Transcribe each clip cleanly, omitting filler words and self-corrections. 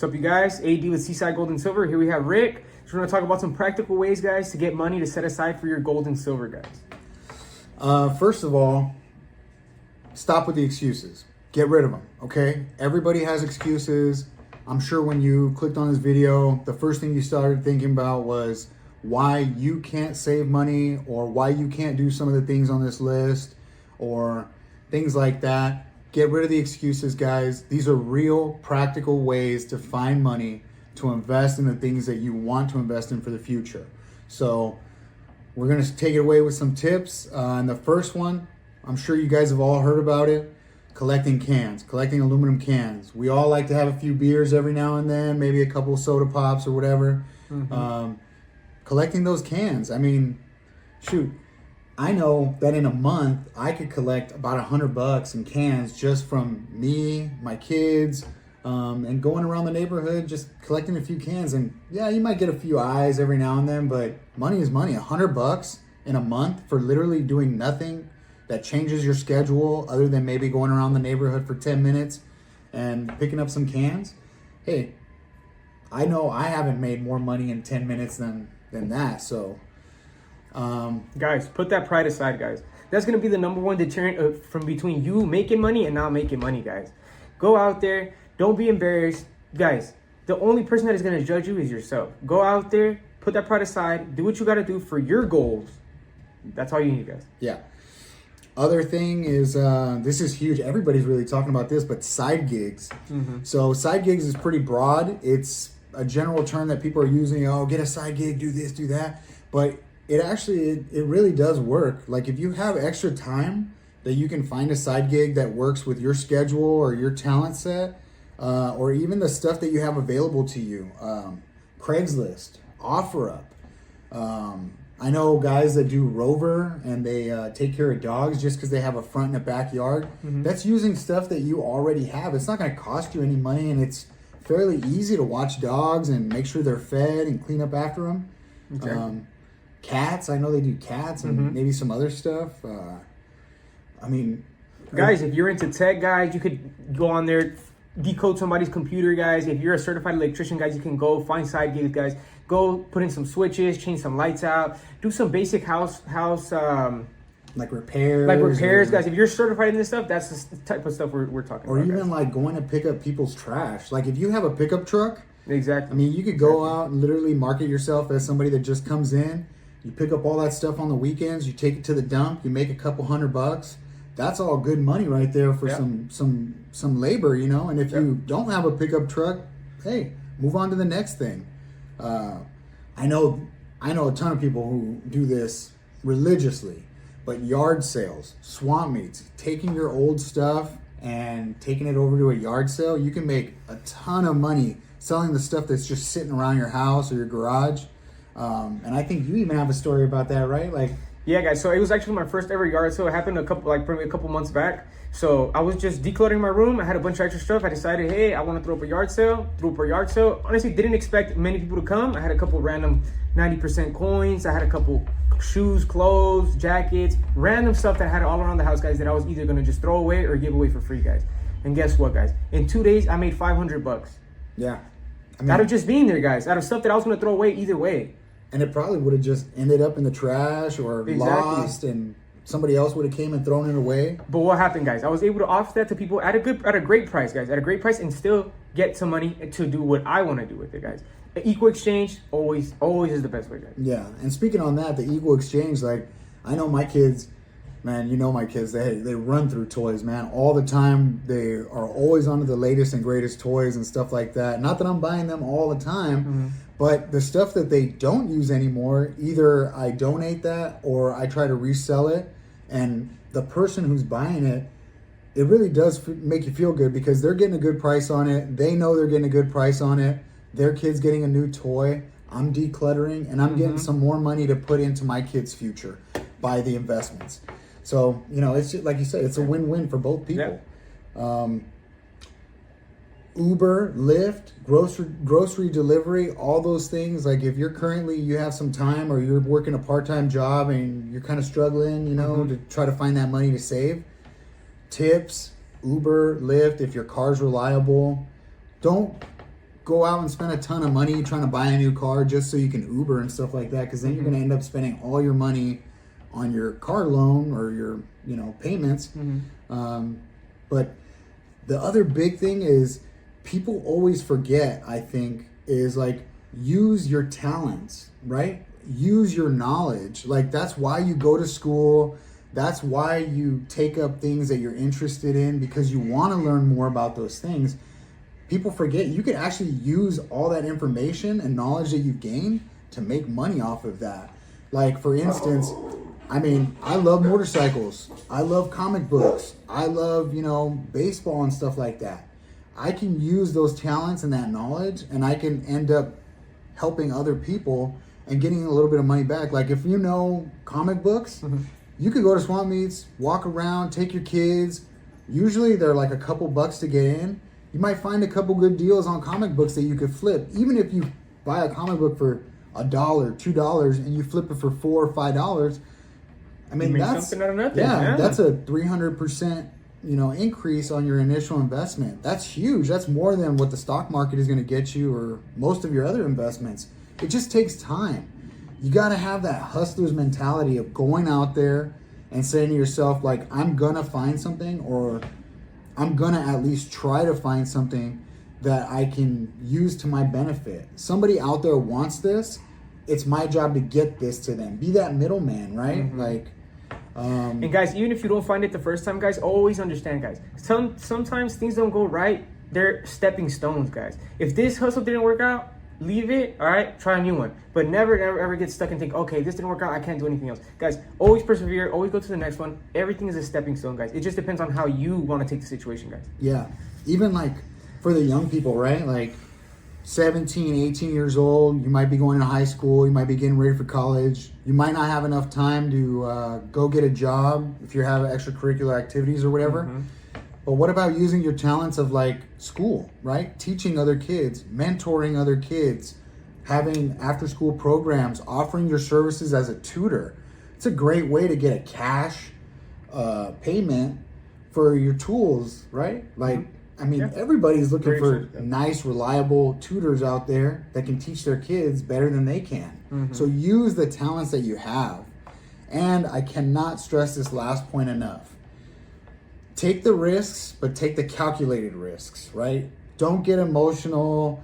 What's up, you guys? AD with Seaside Gold and Silver. Here we have Rick. So we're going to talk about some practical ways, guys, to get money to set aside for your gold and silver, guys. First of all, stop with the excuses. Get rid of them, okay? Everybody has excuses. I'm sure when you clicked on this video, the first thing you started thinking about was why you can't save money or why you can't do some of the things on this list or things like that. Get rid of the excuses, guys. These are real practical ways to find money to invest in the things that you want to invest in for the future. So we're going to take it away with some tips. And the first one, I'm sure you guys have all heard about it, collecting cans, collecting aluminum cans. We all like to have a few beers every now and then, maybe a couple soda pops or whatever. Collecting those cans. I mean, shoot, I know that in a month I could collect about $100 in cans just from me, my kids, and going around the neighborhood, just collecting a few cans. And yeah, you might get a few eyes every now and then, but money is money. $100 in a month for literally doing nothing that changes your schedule other than maybe going around the neighborhood for 10 minutes and picking up some cans. Hey, I know I haven't made more money in 10 minutes than that. So Guys, put that pride aside, guys. That's going to be the number one deterrent from between you making money and not making money, guys. Go out there. Don't be embarrassed. Guys, the only person that is going to judge you is yourself. Go out there. Put that pride aside. Do what you got to do for your goals. That's all you need, guys. Yeah. Other thing is, this is huge. Everybody's really talking about this, but side gigs. So side gigs is pretty broad. It's a general term that people are using. Oh, get a side gig, do this, do that. But it really does work. Like if you have extra time that you can find a side gig that works with your schedule or your talent set, or even the stuff that you have available to you. Craigslist, OfferUp. I know guys that do Rover and they take care of dogs just because they have a front and a backyard. That's using stuff that you already have. It's not going to cost you any money, and it's fairly easy to watch dogs and make sure they're fed and clean up after them. Okay. Cats, I know they do cats and maybe some other stuff. I mean, guys, if you're into tech, guys, you could go on there, decode somebody's computer, guys. If you're a certified electrician, guys, you can go find side gigs, guys. Go put in some switches, change some lights out, do some basic house like repairs, guys. If you're certified in this stuff, that's the type of stuff we're talking about. Or even guys. like going to pick up people's trash. Like if you have a pickup truck, exactly. I mean, you could go out and literally market yourself as somebody that just comes in. You pick up all that stuff on the weekends. You take it to the dump. You make a couple $100. That's all good money right there for some labor, you know. And if you don't have a pickup truck, hey, move on to the next thing. I know a ton of people who do this religiously, but yard sales, swap meets, taking your old stuff and taking it over to a yard sale, you can make a ton of money selling the stuff that's just sitting around your house or your garage. And I think you even have a story about that, right? Like, yeah, guys. So it was actually my first ever yard sale. It happened probably a couple months back. So I was just decluttering my room. I had a bunch of extra stuff. I decided, hey, I want to throw up a yard sale. Threw up a yard sale. Honestly, didn't expect many people to come. I had a couple random 90% coins. I had a couple shoes, clothes, jackets, random stuff that I had all around the house, guys, that I was either going to just throw away or give away for free, guys. And guess what, guys? In 2 days, I made $500. Yeah. I mean, out of just being there, guys. Out of stuff that I was going to throw away either way. And it probably would have just ended up in the trash or lost, and somebody else would have came and thrown it away. But what happened, guys? I was able to offer that to people at a great price, guys. At a great price, and still get some money to do what I want to do with it, guys. An equal exchange always is the best way, guys. Yeah, and speaking on that, the equal exchange, like I know my kids, man, you know my kids, they run through toys, man, all the time. They are always onto the latest and greatest toys and stuff like that. Not that I'm buying them all the time, but the stuff that they don't use anymore, either I donate that or I try to resell it. And the person who's buying it, it really does make you feel good because they're getting a good price on it. They know they're getting a good price on it. Their kid's getting a new toy. I'm decluttering, and I'm getting some more money to put into my kid's future by the investments. So, you know, it's just, like you said, it's a win-win for both people. Yeah. Uber, Lyft, grocery delivery, all those things. Like if you have some time or you're working a part-time job and you're kind of struggling, you know, to try to find that money to save, tips, Uber, Lyft, if your car's reliable, don't go out and spend a ton of money trying to buy a new car just so you can Uber and stuff like that, because then you're going to end up spending all your money on your car loan or your, you know, payments. But the other big thing is people always forget, I think, is like, use your talents, right? Use your knowledge. Like, that's why you go to school. That's why you take up things that you're interested in, because you want to learn more about those things. People forget you can actually use all that information and knowledge that you've gained to make money off of that. Like, for instance, I mean, I love motorcycles. I love comic books. I love, you know, baseball and stuff like that. I can use those talents and that knowledge, and I can end up helping other people and getting a little bit of money back. Like, if you know comic books, you could go to swap meets, walk around, take your kids. Usually they're like a couple bucks to get in. You might find a couple good deals on comic books that you could flip. Even if you buy a comic book for $1, $2, and you flip it for $4 or $5, I mean, that's something out of nothing. Yeah, that's a 300%, you know, increase on your initial investment. That's huge. That's more than what the stock market is going to get you or most of your other investments. It just takes time. You got to have that hustler's mentality of going out there and saying to yourself, like, I'm going to find something, or I'm going to at least try to find something that I can use to my benefit. Somebody out there wants this. It's my job to get this to them. Be that middleman, right? Like, and guys, even if you don't find it the first time, guys, always understand, guys. Sometimes things don't go right. They're stepping stones, guys. If this hustle didn't work out, leave it, all right? Try a new one. But never, ever get stuck and think, okay, this didn't work out, I can't do anything else. Guys, always persevere, always go to the next one. Everything is a stepping stone, guys. It just depends on how you want to take the situation, guys. Yeah. Even like for the young people, right? Like 17, 18 years old, you might be going to high school, you might be getting ready for college. You might not have enough time to go get a job if you have extracurricular activities or whatever. But what about using your talents of like school, right? Teaching other kids, mentoring other kids, having after school programs, offering your services as a tutor. It's a great way to get a cash payment for your tools, right? Like, I mean, everybody's looking for nice, reliable tutors out there that can teach their kids better than they can. So use the talents that you have. And I cannot stress this last point enough. Take the risks, but take the calculated risks, right? Don't get emotional.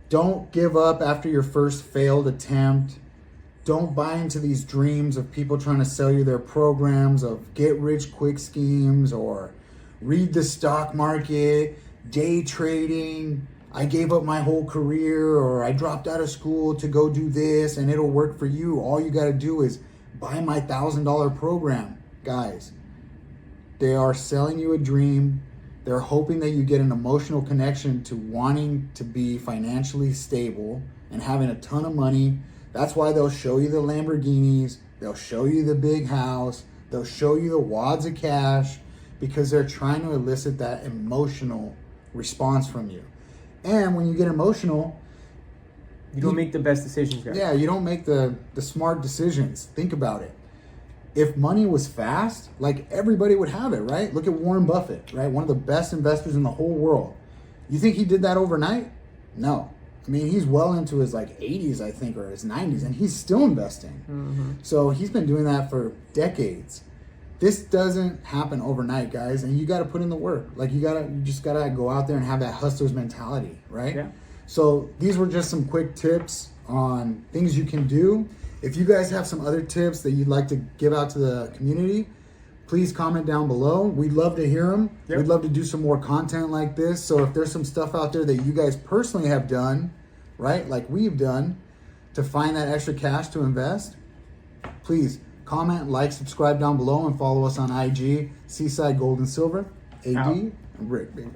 Don't give up after your first failed attempt. Don't buy into these dreams of people trying to sell you their programs of get rich quick schemes, or read the stock market, day trading. I gave up my whole career, or I dropped out of school to go do this and it'll work for you. All you got to do is buy my $1,000 program. Guys, they are selling you a dream. They're hoping that you get an emotional connection to wanting to be financially stable and having a ton of money. That's why they'll show you the Lamborghinis. They'll show you the big house. They'll show you the wads of cash, because they're trying to elicit that emotional response from you. And when you get emotional, you don't make the best decisions, guys. Yeah, you don't make the smart decisions. Think about it. If money was fast, like, everybody would have it, right? Look at Warren Buffett, right? One of the best investors in the whole world. You think he did that overnight? No. I mean, he's well into his like 80s, I think, or his 90s, and he's still investing. So he's been doing that for decades. This doesn't happen overnight, guys, and you got to put in the work. Like, you just got to go out there and have that hustler's mentality, right? Yeah. So these were just some quick tips on things you can do. If you guys have some other tips that you'd like to give out to the community, please comment down below. We'd love to hear them. We'd love to do some more content like this. So if there's some stuff out there that you guys personally have done, right, like we've done, to find that extra cash to invest, please comment, like, subscribe down below, and follow us on IG, Seaside Gold and Silver, AD, and Rick, baby.